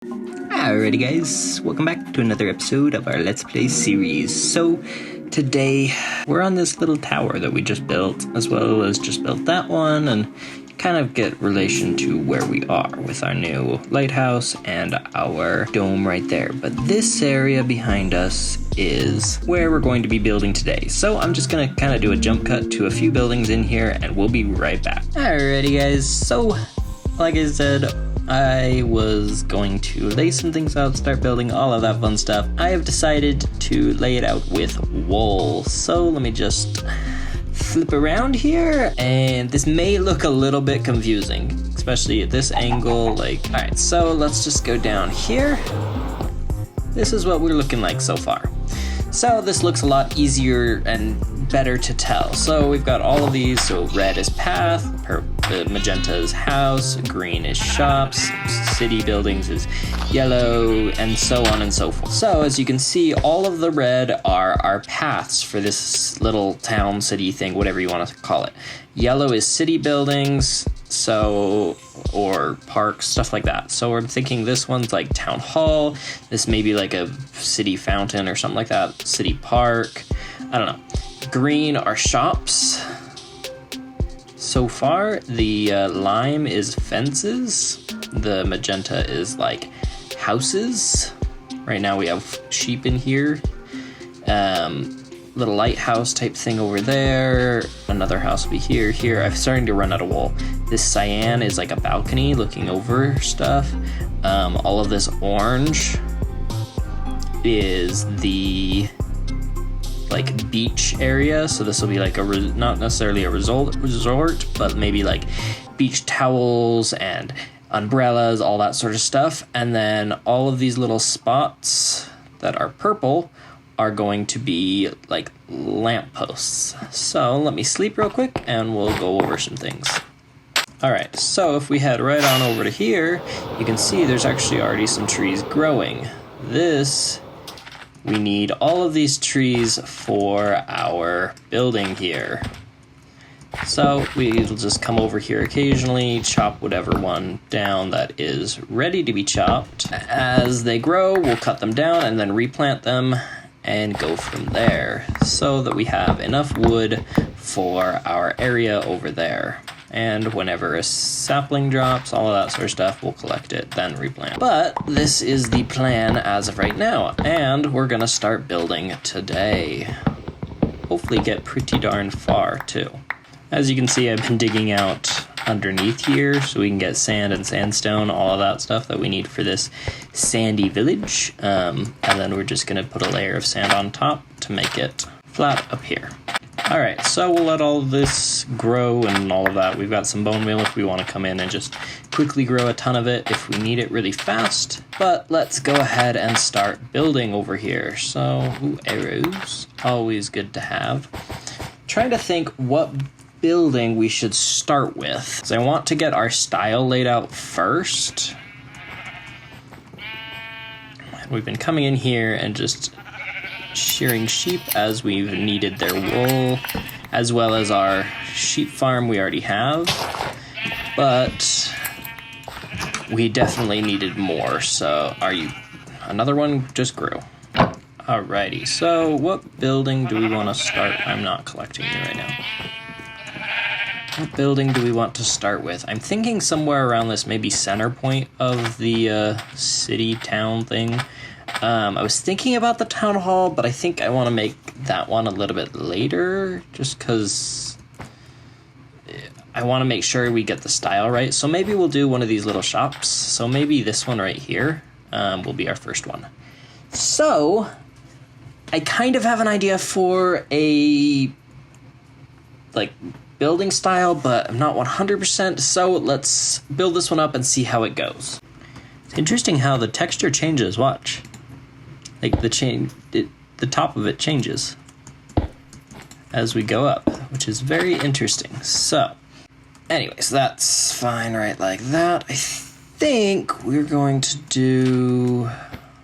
Alrighty guys, welcome back to another episode of our Let's Play series. So, today we're on this little tower that we just built, as well as just built that one, and kind of get relation to where we are with our new lighthouse and our dome right there. But this area behind us is where we're going to be building today. So I'm just gonna kind of do a jump cut to a few buildings in here and we'll be right back. Alrighty guys, so like I said, I was going to lay some things out, start building, all of that fun stuff. I have decided to lay it out with wool. So let me just flip around here, and this may look a little bit confusing, especially at this angle. Alright, so let's just go down here. This is what we're looking like so far. So this looks a lot easier and better to tell. So we've got all of these. So red is path, magenta is house, green is shops, city buildings is yellow, and so on and so forth. So as you can see, all of the red are our paths for this little town, city thing, whatever you want to call it. Yellow is city buildings, or parks, stuff like that. So I'm thinking this one's like town hall. This may be like a city fountain or something like that. City park. I don't know. Green are shops. So far, the lime is fences. The magenta is like houses. Right now we have sheep in here. Little lighthouse type thing over there. Another house will be here. I'm starting to run out of wool. This cyan is like a balcony looking over stuff. All of this orange is the like beach area. So this will be like not necessarily a resort, but maybe like beach towels and umbrellas, all that sort of stuff. And then all of these little spots that are purple are going to be like lampposts. So let me sleep real quick and we'll go over some things. All right, so if we head right on over to here, you can see there's actually already some trees growing. We need all of these trees for our building here. So we'll just come over here occasionally, chop whatever one down that is ready to be chopped. As they grow, we'll cut them down and then replant them and go from there so that we have enough wood for our area over there. And whenever a sapling drops, all of that sort of stuff, we'll collect it, then replant. But this is the plan as of right now, and we're gonna start building today. Hopefully get pretty darn far too. As you can see, I've been digging out underneath here so we can get sand and sandstone, all of that stuff that we need for this sandy village. And then we're just gonna put a layer of sand on top to make it flat up here. All right, so we'll let all of this grow and all of that. We've got some bone meal if we want to come in and just quickly grow a ton of it if we need it really fast. But let's go ahead and start building over here. So, arrows, always good to have. Trying to think what building we should start with. So I want to get our style laid out first. We've been coming in here and just shearing sheep as we've needed their wool, as well as our sheep farm we already have, but we definitely needed more. So another one just grew. Alrighty, so what building do we want to start? I'm not collecting you right now. What building do we want to start with? I'm thinking somewhere around this maybe center point of the city town thing. I was thinking about the town hall, but I think I want to make that one a little bit later, just because I want to make sure we get the style right. So maybe we'll do one of these little shops. So maybe this one right here will be our first one. So I kind of have an idea for a building style, but I'm not 100%. So let's build this one up and see how it goes. It's interesting how the texture changes. Watch. Like the top of it changes as we go up, which is very interesting. So, anyways, that's fine right like that. I think we're going to do,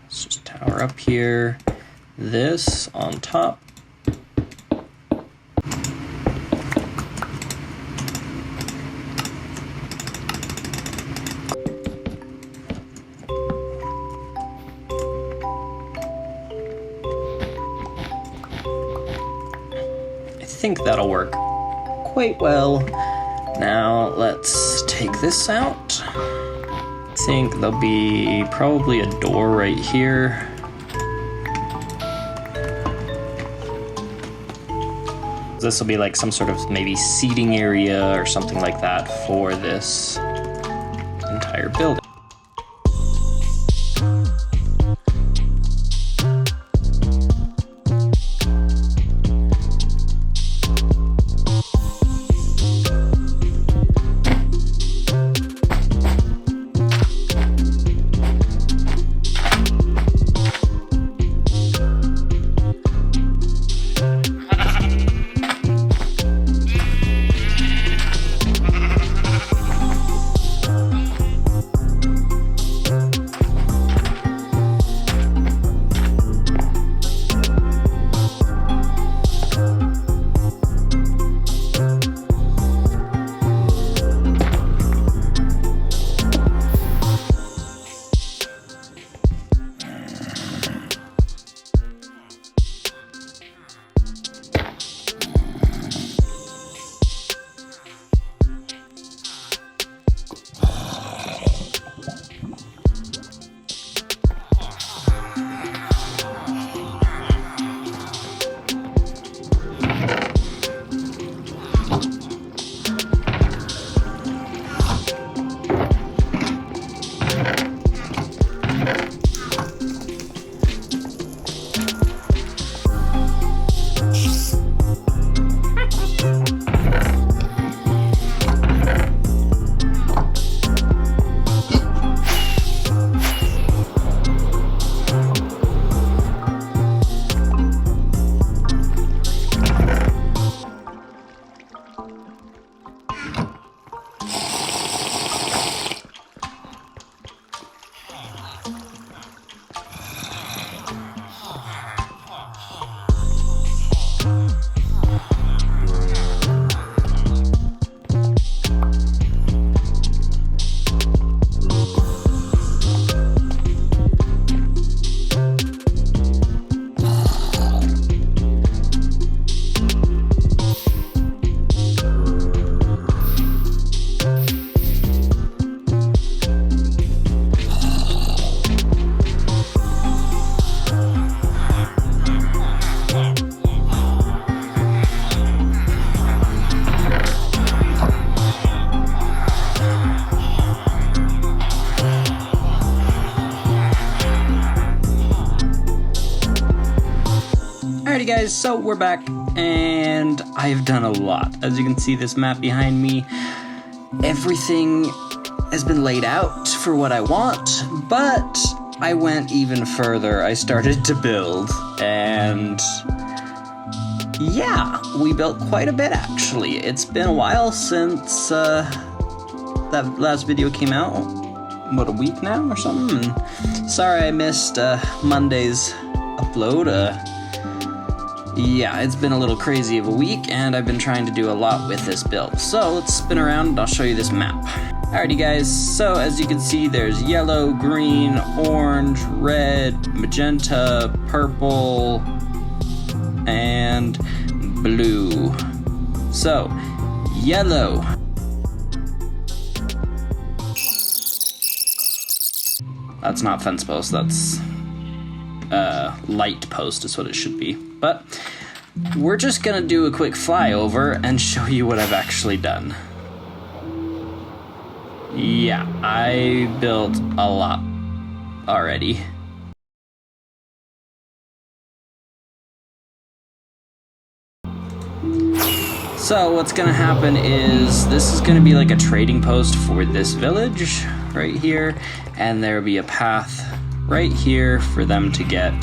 let's just tower up here, this on top. think that'll work quite well. Now let's take this out. I think there'll be probably a door right here. This will be like some sort of maybe seating area or something like that for this entire building. Alrighty guys, so we're back, and I've done a lot. As you can see, this map behind me, everything has been laid out for what I want, but I went even further. I started to build, and yeah, we built quite a bit actually. It's been a while since that last video came out. What, a week now or something? Sorry I missed Monday's upload. Yeah, it's been a little crazy of a week, and I've been trying to do a lot with this build. So let's spin around and I'll show you this map. Alrighty guys, so as you can see, there's yellow, green, orange, red, magenta, purple, and blue. So, yellow. That's not fence post, that's light post is what it should be. But we're just gonna do a quick flyover and show you what I've actually done. Yeah, I built a lot already. So what's gonna happen is this is gonna be like a trading post for this village right here, and there'll be a path right here for them to get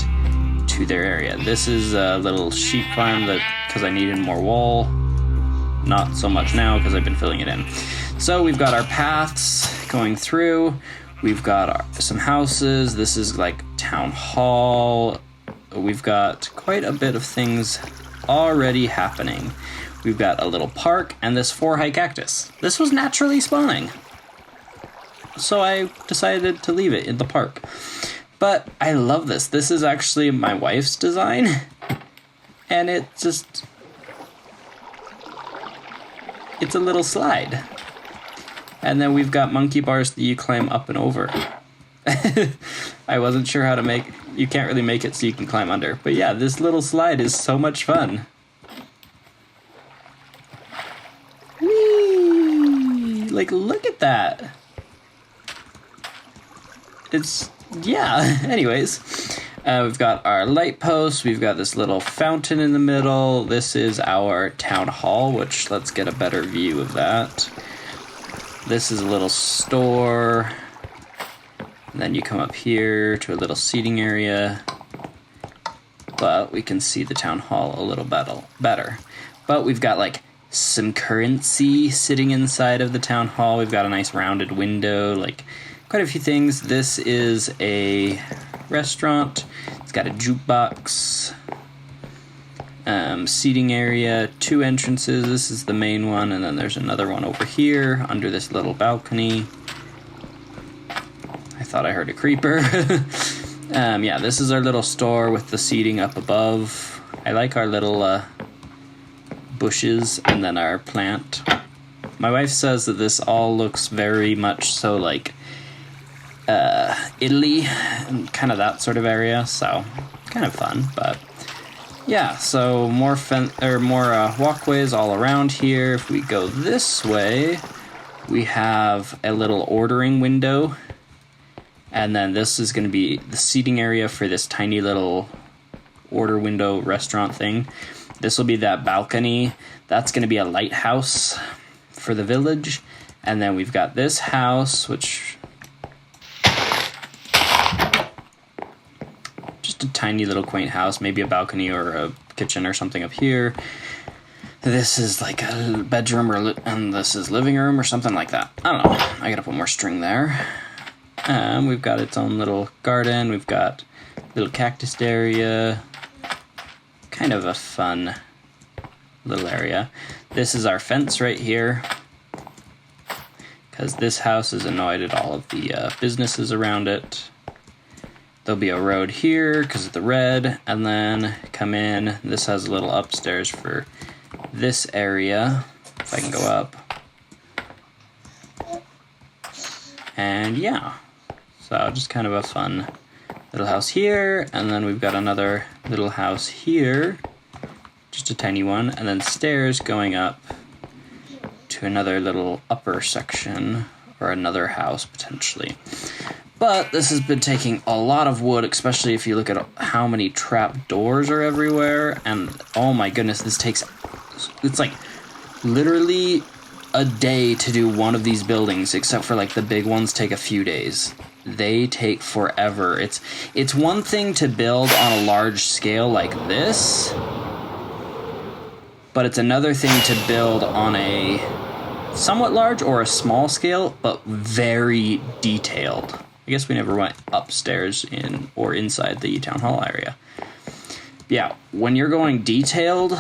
to their area. This is a little sheep farm that, because I needed more wool, not so much now because I've been filling it in. So we've got our paths going through, we've got some houses, this is like town hall, we've got quite a bit of things already happening. We've got a little park and this 4-high cactus. This was naturally spawning, so I decided to leave it in the park. But I love this. This is actually my wife's design, and it just it's a little slide. And then we've got monkey bars that you climb up and over. I wasn't sure how to make... You can't really make it so you can climb under. But yeah, this little slide is so much fun. Whee! Like, look at that. It's... Yeah, anyways. We've got our light posts. We've got this little fountain in the middle. This is our town hall, which let's get a better view of that. This is a little store. And then you come up here to a little seating area. But we can see the town hall a little better. But we've got like some currency sitting inside of the town hall. We've got a nice rounded window, like quite a few things. This is a restaurant. It's got a jukebox, seating area, 2 entrances. This is the main one, and then there's another one over here under this little balcony. I thought I heard a creeper. Yeah, this is our little store with the seating up above. I like our little bushes and then our plant. My wife says that this all looks very much so like Italy and kind of that sort of area, so kind of fun. But yeah, so more walkways all around here. If we go this way, we have a little ordering window, and then this is going to be the seating area for this tiny little order window restaurant thing. This will be that balcony. That's going to be a lighthouse for the village. And then we've got this house, which just a tiny little quaint house, maybe a balcony or a kitchen or something up here. This is like a bedroom, and this is living room or something like that. I don't know. I gotta put more string there. We've got its own little garden. We've got a little cactus area. Kind of a fun little area. This is our fence right here, because this house is annoyed at all of the businesses around it. There'll be a road here because of the red, and then come in. This has a little upstairs for this area, if I can go up. And yeah, so just kind of a fun little house here, and then we've got another little house here, just a tiny one, and then stairs going up to another little upper section, or another house potentially. But this has been taking a lot of wood, especially if you look at how many trap doors are everywhere, and oh my goodness, it's like literally a day to do one of these buildings, except for like the big ones take a few days. They take forever. It's one thing to build on a large scale like this, but it's another thing to build on a somewhat large or a small scale, but very detailed. I guess we never went upstairs or inside the town hall area. Yeah, when you're going detailed,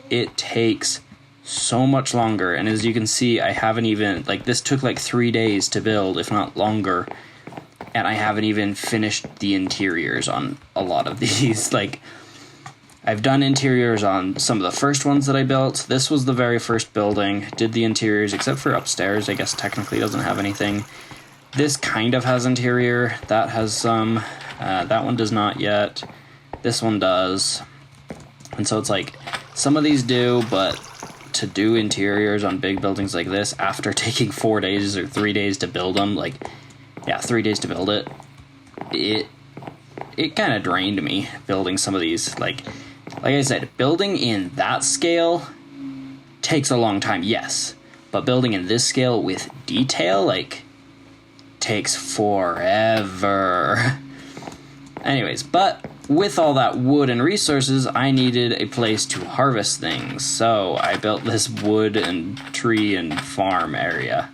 it takes so much longer. And as you can see, I haven't even, like, this took like 3 days to build, if not longer. And I haven't even finished the interiors on a lot of these. Like, I've done interiors on some of the first ones that I built. This was the very first building. Did the interiors, except for upstairs. I guess technically doesn't have anything. This kind of has interior. That has some. That one does not yet. This one does. And so it's like, some of these do, but to do interiors on big buildings like this after taking 4 days or 3 days to build them, like, yeah, 3 days to build it, it kind of drained me building some of these. Like I said, building in that scale takes a long time, yes, but building in this scale with detail, like, takes forever. Anyways, but with all that wood and resources, I needed a place to harvest things, so I built this wood and tree and farm area.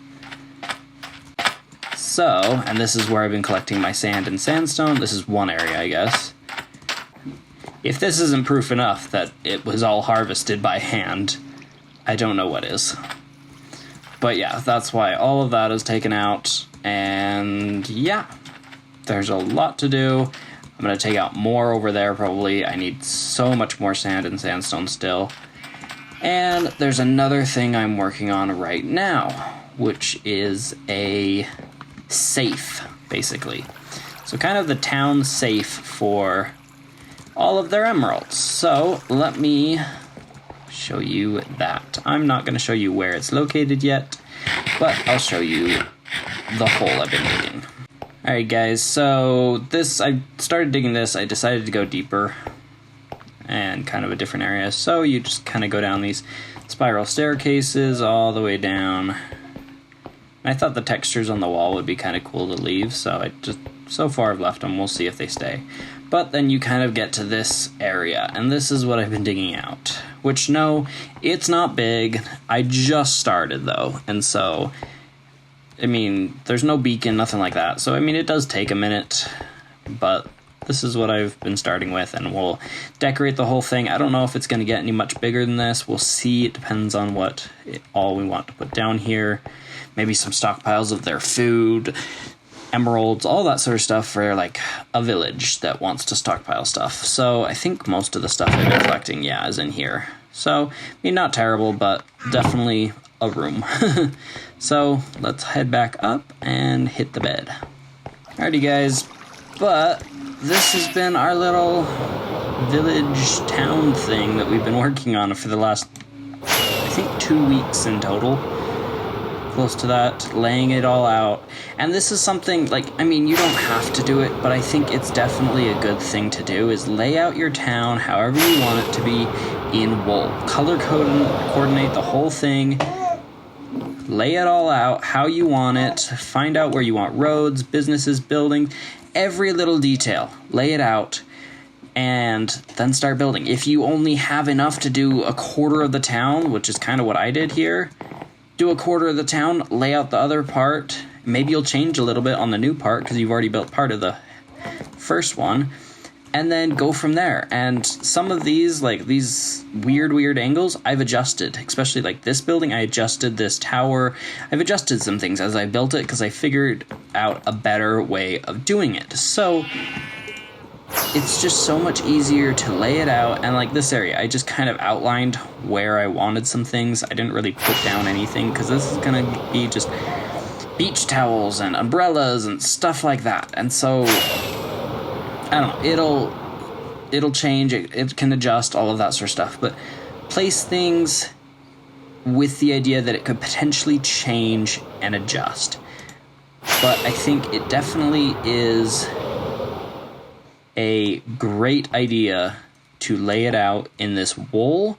So, and this is where I've been collecting my sand and sandstone. This is one area, I guess. If this isn't proof enough that it was all harvested by hand, I don't know what is. But yeah, that's why all of that is taken out, and yeah, there's a lot to do. I'm going to take out more over there, probably. I need so much more sand and sandstone still. And there's another thing I'm working on right now, which is a safe, basically. So kind of the town safe for all of their emeralds. So let me show you that. I'm not going to show you where it's located yet, but I'll show you the hole I've been digging. Alright guys, so I started digging this, I decided to go deeper and kind of a different area. So you just kind of go down these spiral staircases all the way down. I thought the textures on the wall would be kind of cool to leave, so so far I've left them. We'll see if they stay. But then you kind of get to this area, and this is what I've been digging out. Which, no, it's not big. I just started, though, and so, I mean, there's no beacon, nothing like that. So, I mean, it does take a minute, but this is what I've been starting with, and we'll decorate the whole thing. I don't know if it's going to get any much bigger than this. We'll see. It depends on all we want to put down here. Maybe some stockpiles of their food, emeralds, all that sort of stuff for like a village that wants to stockpile stuff. So I think most of the stuff I've been collecting, yeah, is in here. So, I mean, not terrible, but definitely a room. So let's head back up and hit the bed. Alrighty guys, but this has been our little village town thing that we've been working on for the last, I think, 2 weeks in total. Close to that, laying it all out. And this is something, like, I mean, you don't have to do it, but I think it's definitely a good thing to do, is lay out your town however you want it to be in wool. Color coordinate the whole thing, lay it all out how you want it, find out where you want roads, businesses, buildings, every little detail. Lay it out, and then start building. If you only have enough to do a quarter of the town, which is kind of what I did here, do a quarter of the town, lay out the other part. Maybe you'll change a little bit on the new part because you've already built part of the first one, and then go from there. And some of these, like these weird angles, I've adjusted. Especially like this building, I adjusted this tower. I've adjusted some things as I built it because I figured out a better way of doing it. So it's just so much easier to lay it out. And like this area, I just kind of outlined where I wanted some things. I didn't really put down anything because this is going to be just beach towels and umbrellas and stuff like that. And so, I don't know, it'll change, it can adjust, all of that sort of stuff. But place things with the idea that it could potentially change and adjust. But I think it definitely is a great idea to lay it out in this wool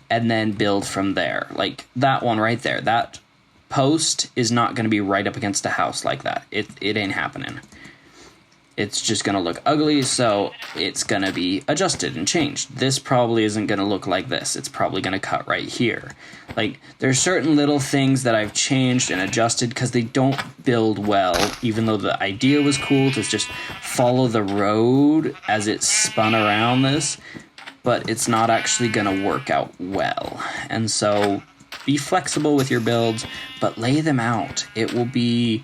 and then build from there. Like that one right there, that post is not going to be right up against a house like that. It ain't happening. It's just going to look ugly, so it's going to be adjusted and changed. This probably isn't going to look like this. It's probably going to cut right here. Like, there's certain little things that I've changed and adjusted because they don't build well, even though the idea was cool to just follow the road as it spun around this, but it's not actually going to work out well. And so, be flexible with your builds, but lay them out. It will be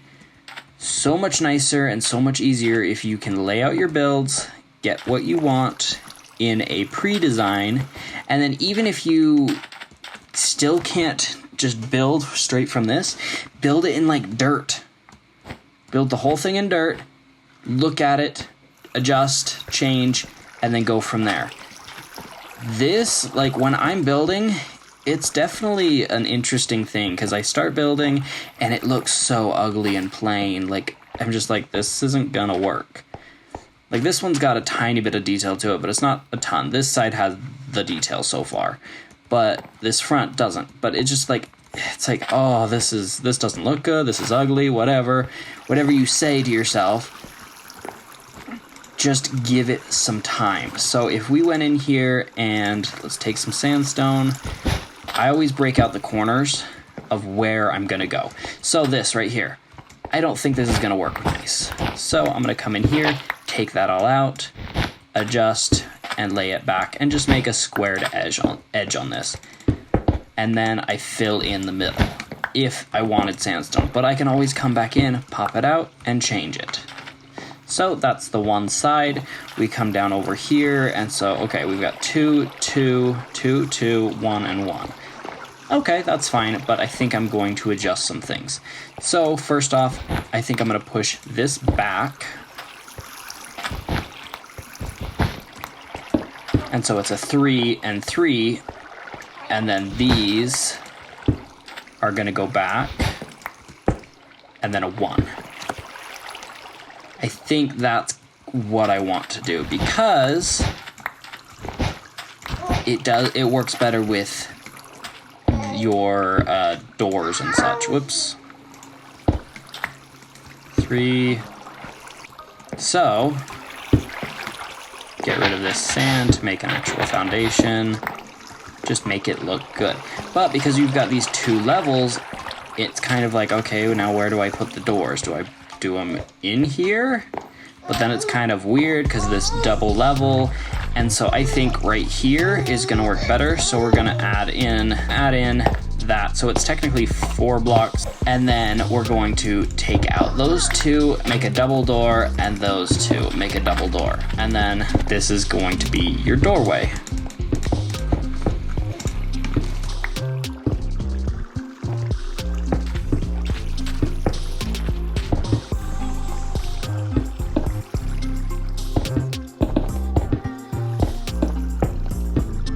so much nicer and so much easier if you can lay out your builds, get what you want in a pre-design, and then even if you still can't just build straight from this, build it in like dirt. Build the whole thing in dirt, look at it, adjust, change, and then go from there. This, like when I'm building, it's definitely an interesting thing because I start building and it looks so ugly and plain. Like, I'm just like, this isn't gonna work. Like, this one's got a tiny bit of detail to it, but it's not a ton. This side has the detail so far, but this front doesn't. But it's just like, it's like, oh, this doesn't look good, this is ugly, whatever. Whatever you say to yourself, just give it some time. So if we went in here and let's take some sandstone, I always break out the corners of where I'm going to go. So this right here, I don't think this is going to work nice. So I'm going to come in here, take that all out, adjust, and lay it back, and just make a squared edge on this. And then I fill in the middle if I wanted sandstone. But I can always come back in, pop it out, and change it. So that's the one side. We come down over here, and so, okay, we've got 2, 2, 2, 2, 1, and 1. Okay, that's fine, but I think I'm going to adjust some things. So first off, I think I'm going to push this back. And so it's a 3 and 3, and then these are going to go back, and then a 1. I think that's what I want to do because it works better with your doors and such. Whoops. 3. So get rid of this sand to make an actual foundation. Just make it look good. But because you've got these 2 levels, it's kind of like, okay, now where do I put the doors? Do I do them in here? But then it's kind of weird because this double level, and so I think right here is going to work better. So we're going to add in that, so it's technically 4 blocks, and then we're going to take out those 2, make a double door, and those 2 make a double door, and then this is going to be your doorway.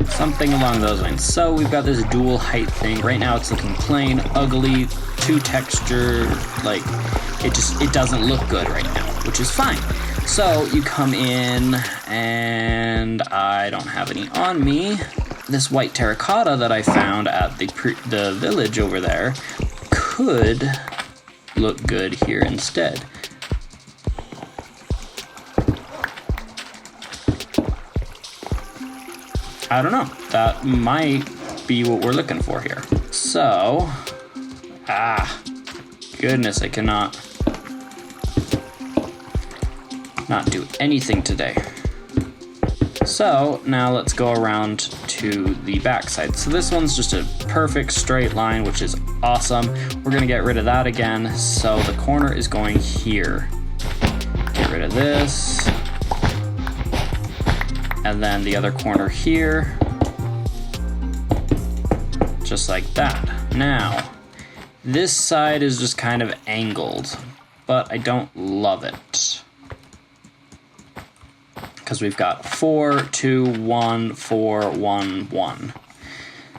Something along those lines. So we've got this dual height thing. Right now it's looking plain, ugly, too textured, like it doesn't look good right now, which is fine. So you come in, and I don't have any on me. This white terracotta that I found at the village over there could look good here instead. I don't know, that might be what we're looking for here. So, goodness, I cannot not do anything today. So now let's go around to the back side. So this one's just a perfect straight line, which is awesome. We're gonna get rid of that again. So the corner is going here. Get rid of this. And then the other corner here, just like that. Now, this side is just kind of angled, but I don't love it. Because we've got 4, 2, 1, 4, 1, 1.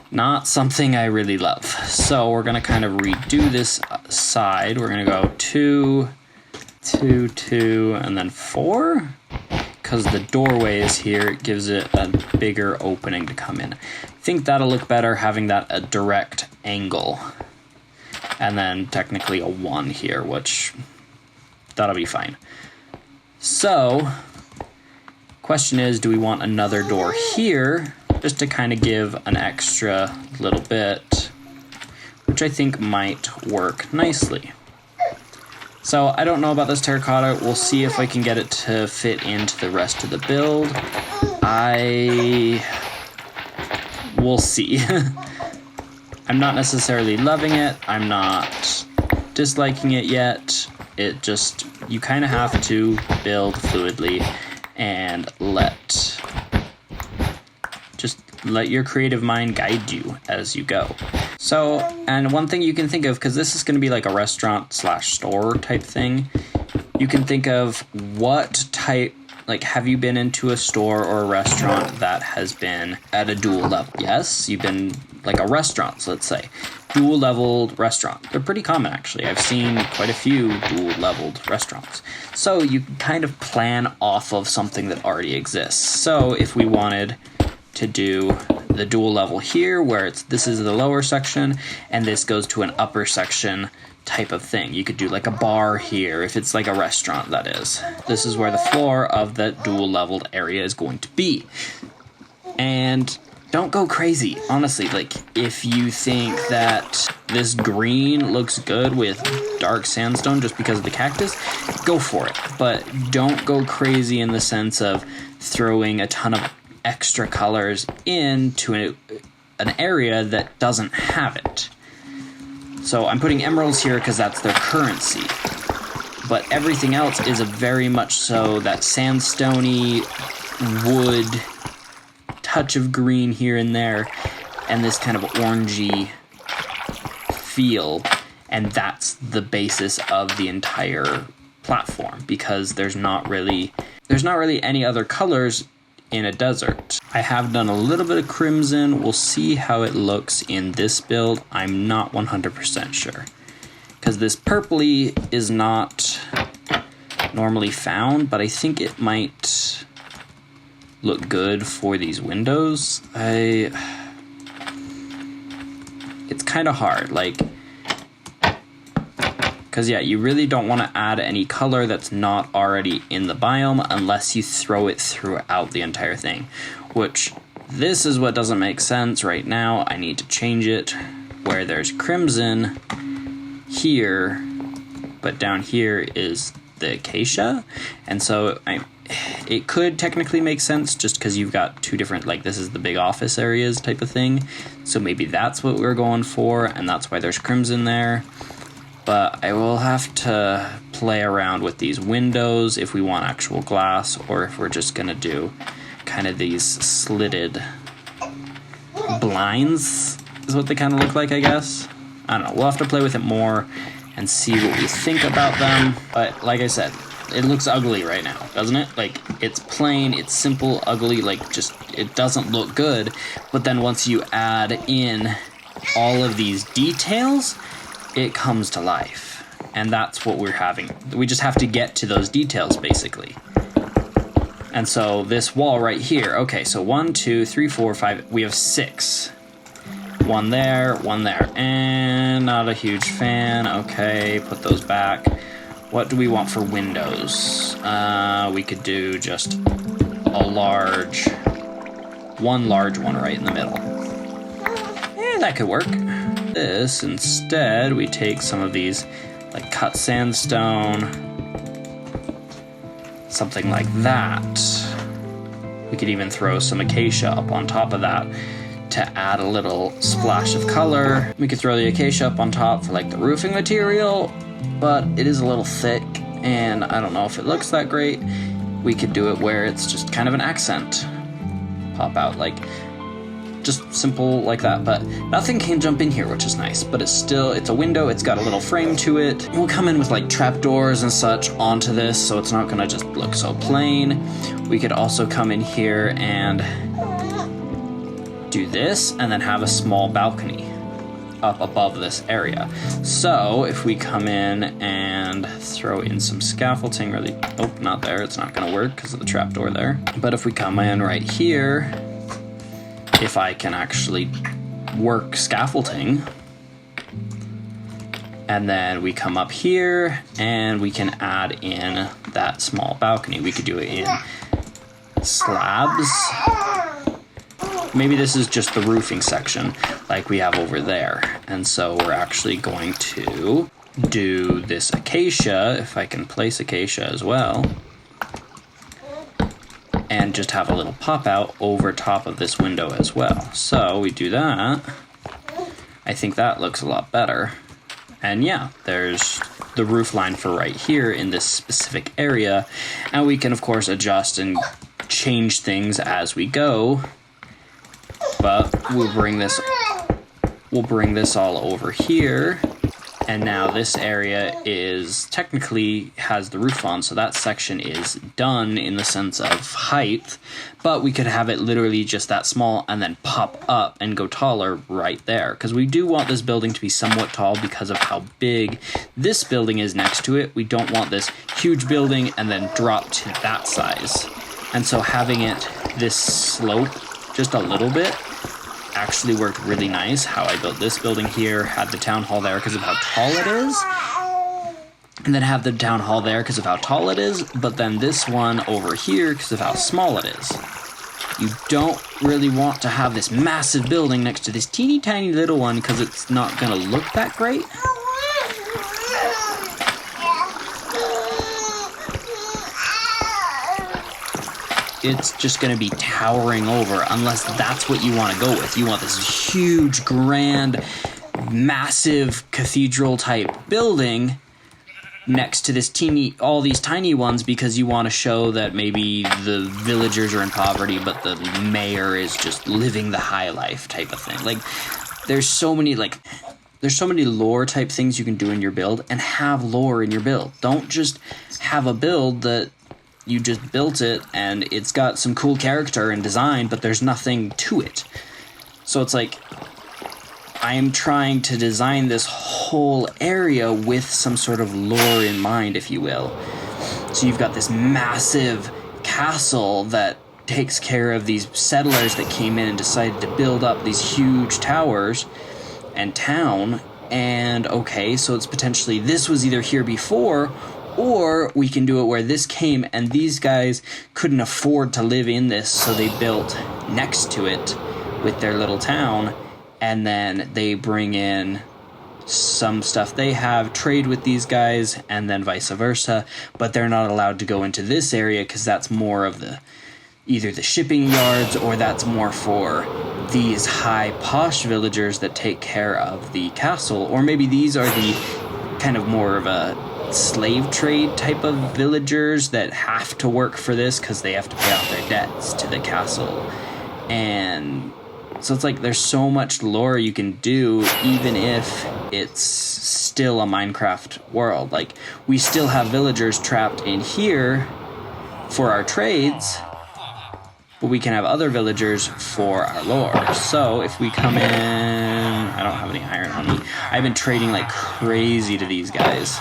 Not something I really love. So we're gonna kind of redo this side. We're gonna go 2, 2, 2, and then 4. Because the doorway is here, it gives it a bigger opening to come in. I think that'll look better having that a direct angle. And then technically a 1 here, which that'll be fine. So, question is, do we want another door here just to kind of give an extra little bit, which I think might work nicely. So I don't know about this terracotta. We'll see if I can get it to fit into the rest of the build. We'll see. I'm not necessarily loving it. I'm not disliking it yet. It just, you kind of have to build fluidly and let your creative mind guide you as you go. So, and one thing you can think of, because this is going to be like a restaurant / store type thing, you can think of what type, like, have you been into a store or a restaurant that has been at a dual level? Yes, you've been like a restaurant, let's say. Dual leveled restaurant. They're pretty common, actually. I've seen quite a few dual leveled restaurants. So you can kind of plan off of something that already exists. So if we wanted to do the dual level here, where this is the lower section and this goes to an upper section type of thing. You could do like a bar here if it's like a restaurant, that is. This is where the floor of the dual leveled area is going to be. And don't go crazy, honestly. Like, if you think that this green looks good with dark sandstone just because of the cactus, go for it. But don't go crazy in the sense of throwing a ton of extra colors into an area that doesn't have it. So I'm putting emeralds here because that's their currency. but everything else is a very much so that sandstone-y wood, touch of green here and there, and this kind of orangey feel, and that's the basis of the entire platform, because there's not really any other colors in a desert. I have done a little bit of crimson. We'll see how it looks in this build. I'm not 100% sure, because this purpley is not normally found, but I think it might look good for these windows. It's kind of hard, like, because yeah, you really don't want to add any color that's not already in the biome unless you throw it throughout the entire thing, which this is what doesn't make sense right now. I need to change it where there's crimson here, but down here is the acacia, and so it could technically make sense just because you've got two different, like, this is the big office areas type of thing, so maybe that's what we're going for, and that's why there's crimson there. But I will have to play around with these windows if we want actual glass, or if we're just gonna do kind of these slitted blinds is what they kind of look like, I guess. I don't know, we'll have to play with it more and see what we think about them. But like I said, it looks ugly right now, doesn't it? Like, it's plain, it's simple, ugly, like, just, it doesn't look good. But then once you add in all of these details, it comes to life. And that's what we're having. We just have to get to those details, basically. And so this wall right here, okay, so 1, 2, 3, 4, 5, we have 6. One there, and not a huge fan. Okay, put those back. What do we want for windows? We could do just one large one right in the middle. That could work. This, instead, we take some of these, like, cut sandstone, something like that. We could even throw some acacia up on top of that to add a little splash of color. We could throw the acacia up on top for, like, the roofing material, but it is a little thick, and I don't know if it looks that great. We could do it where it's just kind of an accent. Pop out, like, just simple like that, but nothing can jump in here, which is nice, but it's a window, it's got a little frame to it. We'll come in with, like, trapdoors and such onto this, so it's not gonna just look so plain. We could also come in here and do this, and then have a small balcony up above this area. So if we come in and throw in some scaffolding, really, oh, not there, it's not gonna work because of the trapdoor there. But if we come in right here, if I can actually work scaffolding, and then we come up here and we can add in that small balcony. We could do it in slabs. Maybe this is just the roofing section like we have over there. And so we're actually going to do this acacia, if I can place acacia as well, and just have a little pop out over top of this window as well. So we do that. I think that looks a lot better. And yeah, there's the roof line for right here in this specific area. And we can, of course, adjust and change things as we go. But we'll bring this all over here. And now this area is technically has the roof on, so that section is done in the sense of height, but we could have it literally just that small and then pop up and go taller right there, because we do want this building to be somewhat tall because of how big this building is next to it. We don't want this huge building and then drop to that size. And so having it this slope just a little bit actually worked really nice. How I built this building here, had the town hall there because of how tall it is, and then have the town hall there because of how tall it is, but then this one over here because of how small it is. You don't really want to have this massive building next to this teeny tiny little one because it's not going to look that great. It's just going to be towering over, unless that's what you want to go with. You want this huge, grand, massive cathedral type building, next to this all these tiny ones because you want to show that maybe the villagers are in poverty, but the mayor is just living the high life type of thing. Like, there's so many lore type things you can do in your build, and have lore in your build. Don't just have a build that you just built it and it's got some cool character and design, but there's nothing to it. So it's like, I am trying to design this whole area with some sort of lore in mind, if you will. So you've got this massive castle that takes care of these settlers that came in and decided to build up these huge towers and town. And okay, so it's potentially this was either here before, or we can do it where this came and these guys couldn't afford to live in this, so they built next to it with their little town, and then they bring in some stuff they have, trade with these guys, and then vice versa. But they're not allowed to go into this area because that's more of either the shipping yards, or that's more for these high posh villagers that take care of the castle. Or maybe these are the kind of more of a slave trade type of villagers that have to work for this because they have to pay off their debts to the castle. And so it's like there's so much lore you can do, even if it's still a Minecraft world. Like, we still have villagers trapped in here for our trades, but we can have other villagers for our lore. So if we come in, I don't have any iron on me. I've been trading like crazy to these guys.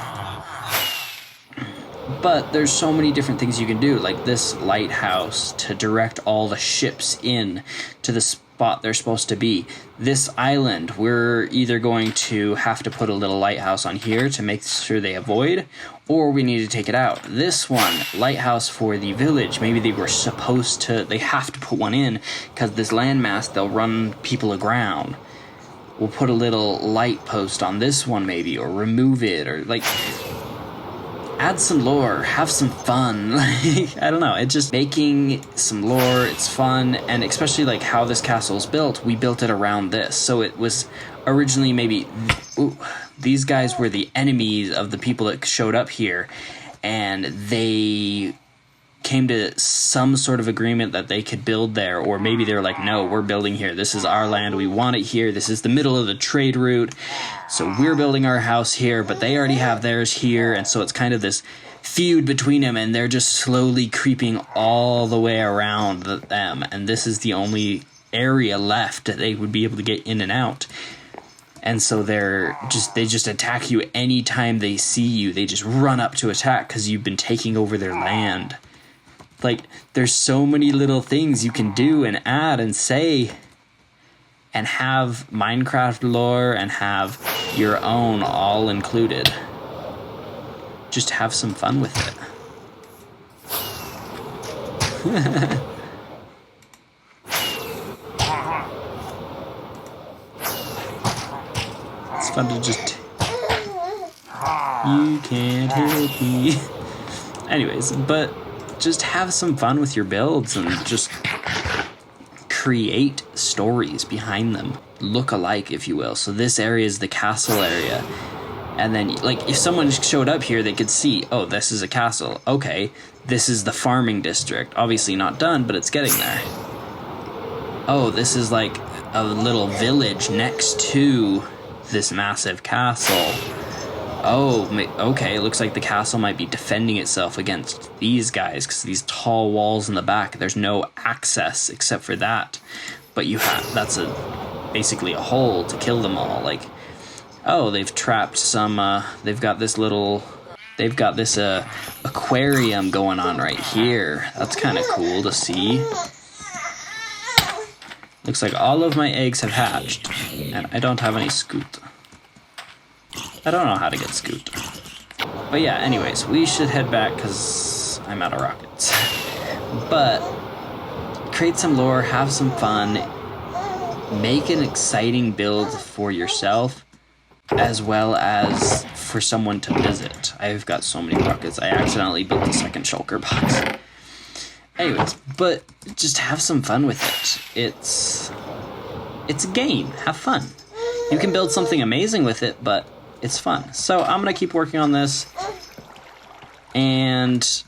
But there's so many different things you can do, like this lighthouse to direct all the ships in to the spot they're supposed to be. This island, we're either going to have to put a little lighthouse on here to make sure they avoid, or we need to take it out. This one, lighthouse for the village, maybe they have to put one in because this landmass, they'll run people aground. We'll put a little light post on this one maybe, or remove it, or like, add some lore, have some fun. Like, I don't know, it's just making some lore, it's fun. And especially like how this castle is built, we built it around this. So it was originally maybe, these guys were the enemies of the people that showed up here, and they came to some sort of agreement that they could build there. Or maybe they were like, no, we're building here, this is our land, we want it here, this is the middle of the trade route, so we're building our house here, but they already have theirs here. And so it's kind of this feud between them, and they're just slowly creeping all the way around them, and this is the only area left that they would be able to get in and out. And so they just attack you anytime they see you. They just run up to attack because you've been taking over their land. Like, there's so many little things you can do and add and say and have Minecraft lore and have your own all included. Just have some fun with it. It's fun to just... You can't help me. Anyways, but just have some fun with your builds and just create stories behind them. Look alike, if you will. So this area is the castle area. And then, like, if someone showed up here, they could see, oh, this is a castle. Okay, this is the farming district. Obviously not done, but it's getting there. Oh, this is like a little village next to this massive castle. Oh, okay, it looks like the castle might be defending itself against these guys, because these tall walls in the back, there's no access except for that. But that's basically a hole to kill them all. Like, oh, they've trapped some, they've got this aquarium going on right here. That's kind of cool to see. Looks like all of my eggs have hatched, and I don't have any scoot. I don't know how to get scoot. But yeah, anyways, we should head back because I'm out of rockets. But create some lore, have some fun, make an exciting build for yourself as well as for someone to visit. I've got so many rockets. I accidentally built the second shulker box. Anyways, but just have some fun with it. It's a game. Have fun. You can build something amazing with it, but it's fun. So I'm going to keep working on this. and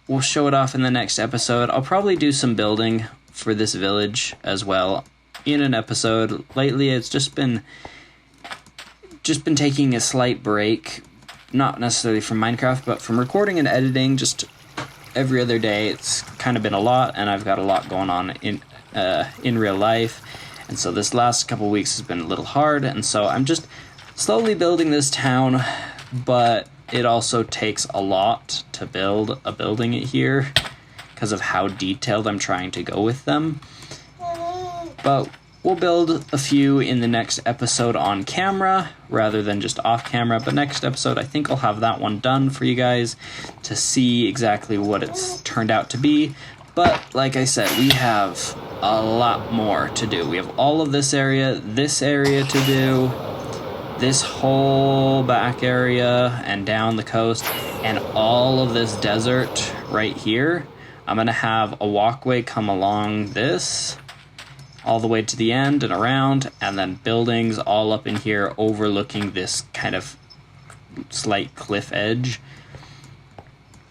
we'll show it off in the next episode. I'll probably do some building for this village as well in an episode. Lately, it's just been taking a slight break, not necessarily from Minecraft, but from recording and editing. Just every other day, it's kind of been a lot, and I've got a lot going on in real life, and so this last couple weeks has been a little hard, and so I'm just slowly building this town, but it also takes a lot to build a building here because of how detailed I'm trying to go with them. But we'll build a few in the next episode on camera rather than just off camera. But next episode, I think I'll have that one done for you guys to see exactly what it's turned out to be. But like I said, we have a lot more to do. We have all of this area to do, this whole back area and down the coast, and all of this desert right here. I'm going to have a walkway come along this all the way to the end and around, and then buildings all up in here overlooking this kind of slight cliff edge.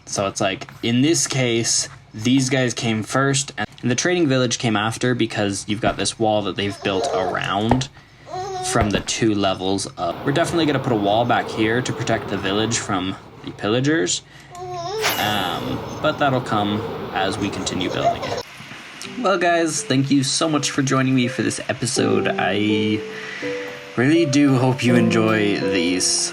So it's like, in this case, these guys came first, and the trading village came after because you've got this wall that they've built around from the 2 levels up. We're definitely going to put a wall back here to protect the village from the pillagers, but that'll come as we continue building it. Well guys, thank you so much for joining me for this episode. I really do hope you enjoy these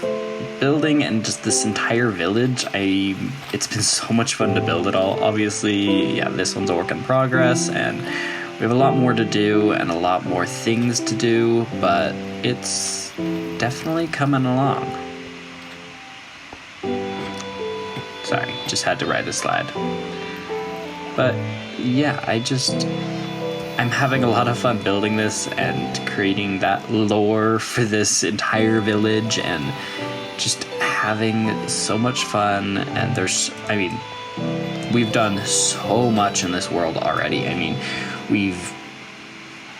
building and just this entire village. It's been so much fun to build it all. Obviously, yeah, this one's a work in progress, and we have a lot more to do and a lot more things to do, but it's definitely coming along. Sorry, just had to ride a slide. But yeah, I'm having a lot of fun building this and creating that lore for this entire village, and just having so much fun. And we've done so much in this world already. I mean, we've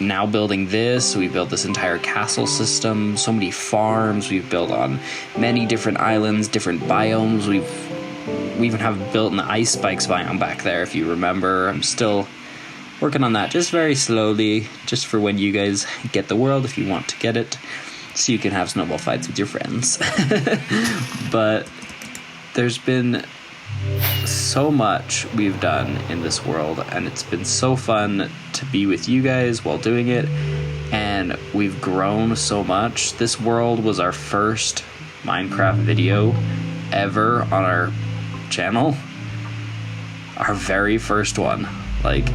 now building this, we built this entire castle system, so many farms, we've built on many different islands, different biomes. We even have built an ice spikes biome back there, if you remember. I'm still working on that, just very slowly, just for when you guys get the world, if you want to get it, so you can have snowball fights with your friends. But there's been so much we've done in this world, and it's been so fun to be with you guys while doing it, and we've grown so much. This world was our first Minecraft video ever on our channel, our very first one. Like,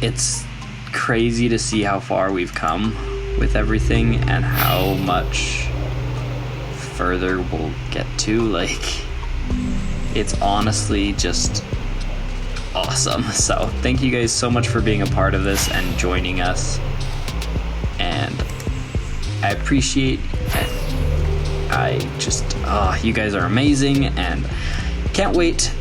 it's crazy to see how far we've come with everything and how much further we'll get to. Like, it's honestly just awesome. So thank you guys so much for being a part of this and joining us, and I appreciate it. You guys are amazing, and can't wait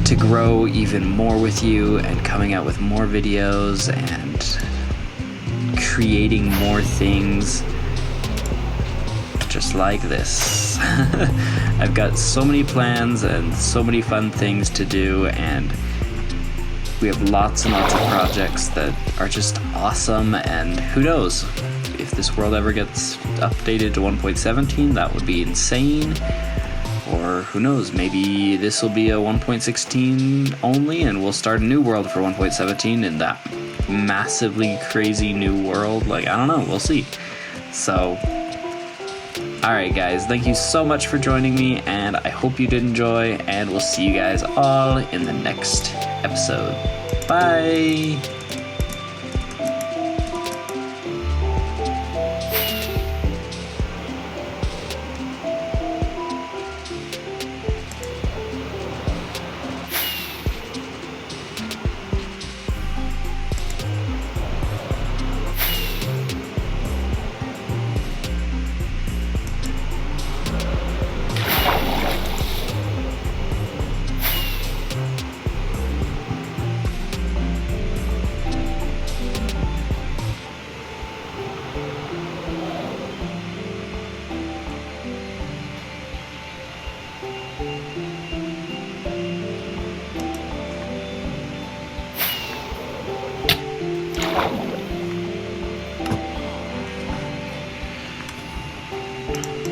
to grow even more with you and coming out with more videos and creating more things just like this. I've got so many plans and so many fun things to do, and we have lots and lots of projects that are just awesome, and who knows, if this world ever gets updated to 1.17, that would be insane. Or who knows, maybe this will be a 1.16 only, and we'll start a new world for 1.17 in that massively crazy new world. Like, I don't know, we'll see. So, alright guys, thank you so much for joining me, and I hope you did enjoy, and we'll see you guys all in the next episode. Bye!